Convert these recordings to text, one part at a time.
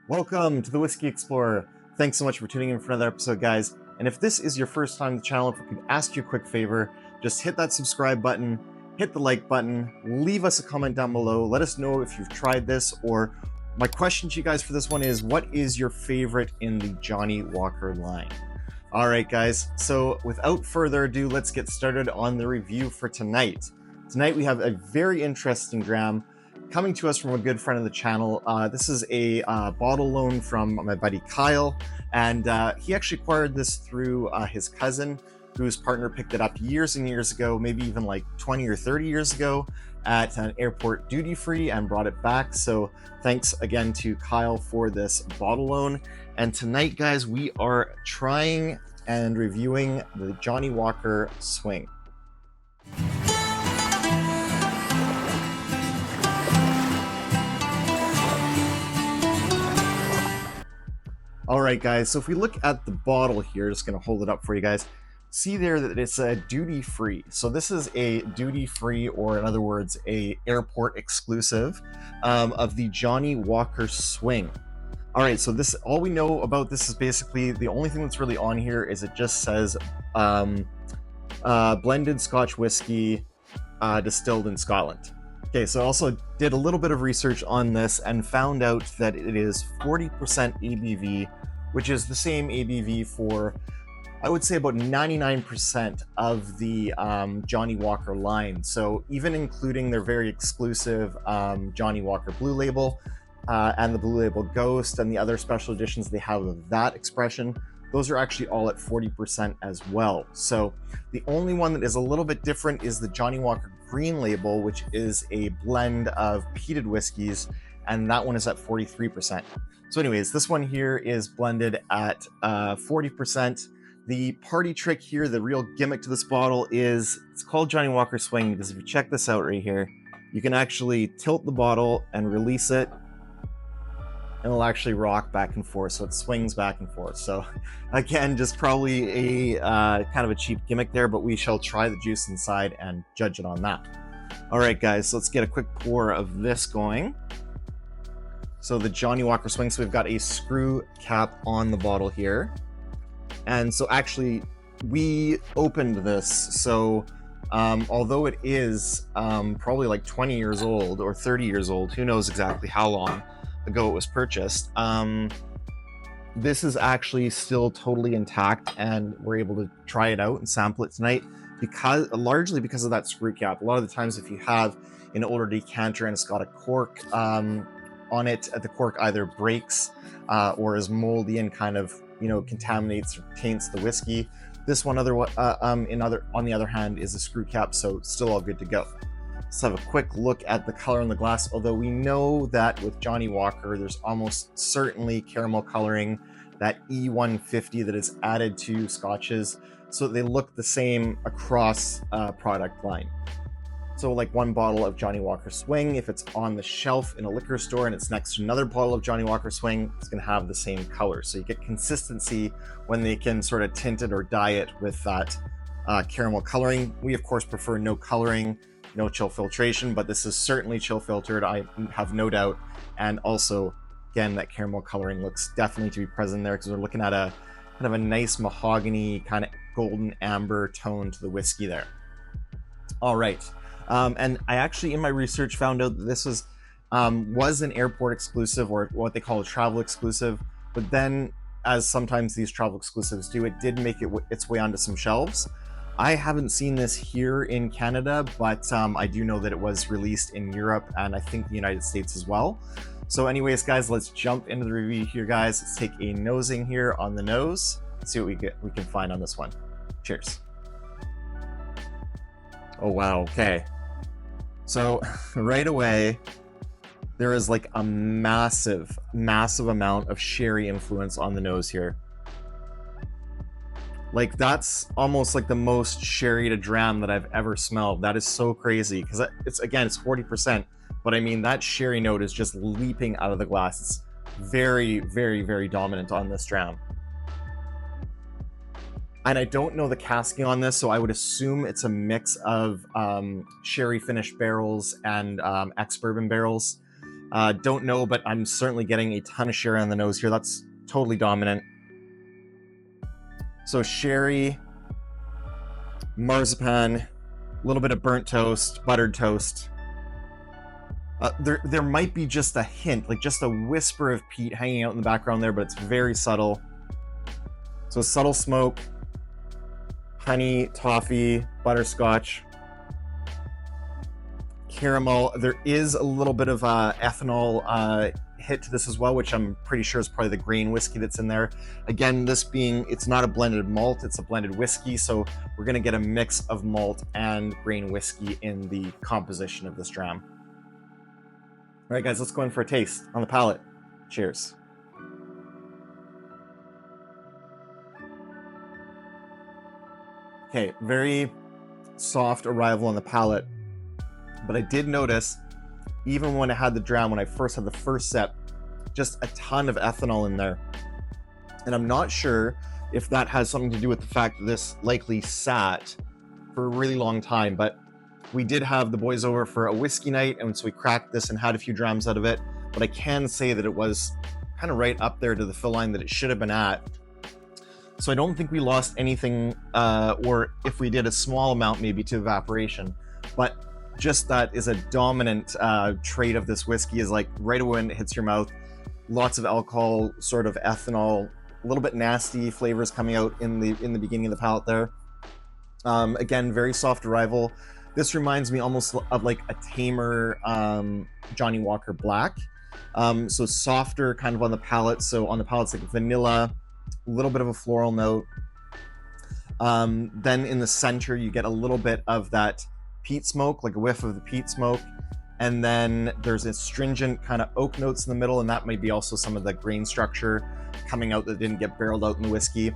Welcome to the Whiskey Explorer. Thanks so much for tuning in for another episode, guys. And if this is your first time on the channel, if I could ask you a quick favor, just hit that subscribe button, hit the like button, leave us a comment down below. Let us know if you've tried this, or my question to you guys for this one is, what is your favorite in the Johnnie Walker line? All right, guys. So without further ado, let's get started on the review for tonight. Tonight we have a very interesting dram coming to us from a good friend of the channel. This is a bottle loan from my buddy Kyle, and he actually acquired this through his cousin, whose partner picked it up years and years ago, maybe even like 20 or 30 years ago at an airport duty-free, and brought it back. So thanks again to Kyle for this bottle loan. And tonight, guys, we are trying and reviewing the Johnnie Walker Swing. All right, guys, so if we look at the bottle here, just gonna hold it up for you guys, see there that it's a duty-free. So this is a duty-free, or in other words, a airport exclusive of the Johnnie Walker Swing. All right, so this, all we know about this is basically, the only thing that's really on here is it just says blended Scotch whiskey distilled in Scotland. Okay, so I also did a little bit of research on this and found out that it is 40% ABV, which is the same ABV for, I would say, about 99% of the Johnnie Walker line. So even including their very exclusive Johnnie Walker Blue Label and the Blue Label Ghost and the other special editions they have of that expression, those are actually all at 40% as well. So the only one that is a little bit different is the Johnnie Walker Green Label, which is a blend of peated whiskeys, and that one is at 43%. So anyways, this one here is blended at 40%. The party trick here, the real gimmick to this bottle, is it's called Johnnie Walker Swing because if you check this out right here, you can actually tilt the bottle and release it, and it'll actually rock back and forth, so it swings back and forth. So again, just probably a kind of a cheap gimmick there, but we shall try the juice inside and judge it on that. All right, guys, so let's get a quick pour of this going. So the Johnnie Walker Swing, so we've got a screw cap on the bottle here. And so actually, we opened this, so although it is probably like 20 years old or 30 years old, who knows exactly how long ago it was purchased, this is actually still totally intact, and we're able to try it out and sample it tonight, because largely because of that screw cap. A lot of the times if you have an older decanter and it's got a cork on it, the cork either breaks or is moldy and kind of, you know, contaminates or taints the whiskey. This one on the other hand is a screw cap, so still all good to go. Let's have a quick look at the color on the glass. Although we know that with Johnnie Walker, there's almost certainly caramel coloring, that E150 that is added to scotches, so they look the same across product line. So like one bottle of Johnnie Walker Swing, if it's on the shelf in a liquor store and it's next to another bottle of Johnnie Walker Swing, it's going to have the same color. So you get consistency when they can sort of tint it or dye it with that caramel coloring. We of course prefer no coloring, no chill filtration, but this is certainly chill filtered, I have no doubt. And also, again, that caramel coloring looks definitely to be present there, because we're looking at a kind of a nice mahogany, kind of golden amber tone to the whiskey there. All right. And I actually, in my research, found out that this was an airport exclusive, or what they call a travel exclusive. But then, as sometimes these travel exclusives do, it did make its way onto some shelves. I haven't seen this here in Canada, but I do know that it was released in Europe and I think the United States as well. So anyways, guys, let's jump into the review here, guys. Let's take a nosing here on the nose. Let's see what we can find on this one. Cheers. Oh, wow. Okay. So right away, there is like a massive, massive amount of sherry influence on the nose here. Like, that's almost like the most sherry to dram that I've ever smelled. That is so crazy, because it's 40%, but I mean, that sherry note is just leaping out of the glass. It's very, very, very dominant on this dram. And I don't know the casking on this, so I would assume it's a mix of sherry finished barrels and ex-bourbon barrels. Don't know, but I'm certainly getting a ton of sherry on the nose here. That's totally dominant. So sherry, marzipan, a little bit of burnt toast, buttered toast. There might be just a hint, like just a whisper of peat hanging out in the background there, but it's very subtle. So subtle smoke, honey, toffee, butterscotch, caramel. There is a little bit of ethanol hit to this as well, which I'm pretty sure is probably the grain whiskey that's in there. Again, this being, it's not a blended malt, it's a blended whiskey, so we're gonna get a mix of malt and grain whiskey in the composition of this dram. All right, guys, let's go in for a taste on the palate. Cheers. Okay, very soft arrival on the palate, but I did notice, even when I had the dram, when I first had the first sip, just a ton of ethanol in there. And I'm not sure if that has something to do with the fact that this likely sat for a really long time, but we did have the boys over for a whiskey night, and so we cracked this and had a few drams out of it, but I can say that it was kind of right up there to the fill line that it should have been at. So I don't think we lost anything, or if we did, a small amount maybe to evaporation, but just that is a dominant trait of this whiskey, is like right away when it hits your mouth, lots of alcohol, sort of ethanol, a little bit nasty flavors coming out in the beginning of the palate there. Again, very soft arrival. This reminds me almost of like a tamer Johnnie Walker Black. So softer kind of on the palate. So on the palate, it's like vanilla, a little bit of a floral note. Then in the center, you get a little bit of that peat smoke, like a whiff of the peat smoke. And then there's astringent kind of oak notes in the middle, and that might be also some of the grain structure coming out that didn't get barreled out in the whiskey.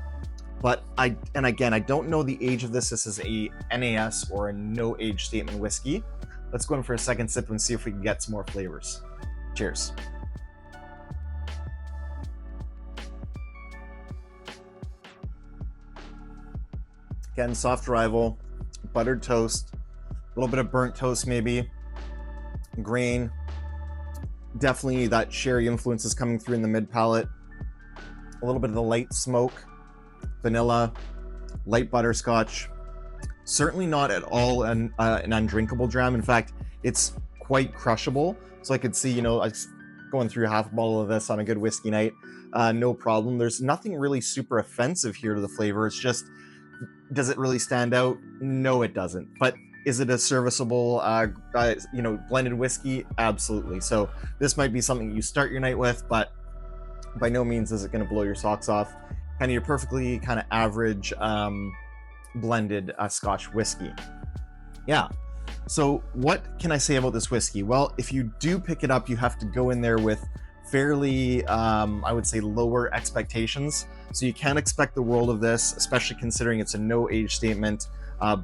But again, I don't know the age of this. This is a NAS or a no age statement whiskey. Let's go in for a second sip and see if we can get some more flavors. Cheers. Again, soft arrival, buttered toast, a little bit of burnt toast maybe, grain. Definitely that sherry influence is coming through in the mid palate. A little bit of the light smoke, vanilla, light butterscotch. Certainly not at all an undrinkable dram. In fact, it's quite crushable. So I could see, you know, going through half a bottle of this on a good whiskey night, no problem. There's nothing really super offensive here to the flavor. It's just, does it really stand out? No, it doesn't. But is it a serviceable, you know, blended whiskey? Absolutely. So this might be something you start your night with, but by no means is it going to blow your socks off. Kind of your perfectly kind of average blended Scotch whiskey. Yeah. So what can I say about this whiskey? Well, if you do pick it up, you have to go in there with fairly, I would say, lower expectations. So you can't expect the world of this, especially considering it's a no age statement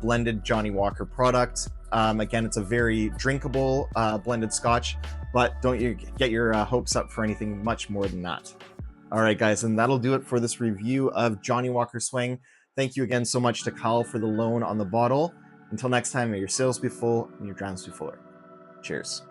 blended Johnnie Walker product. Again, it's a very drinkable blended Scotch, but don't you get your hopes up for anything much more than that. All right, guys, and that'll do it for this review of Johnnie Walker Swing. Thank you again so much to Kyle for the loan on the bottle. Until next time, may your sails be full and your drams be fuller. Cheers.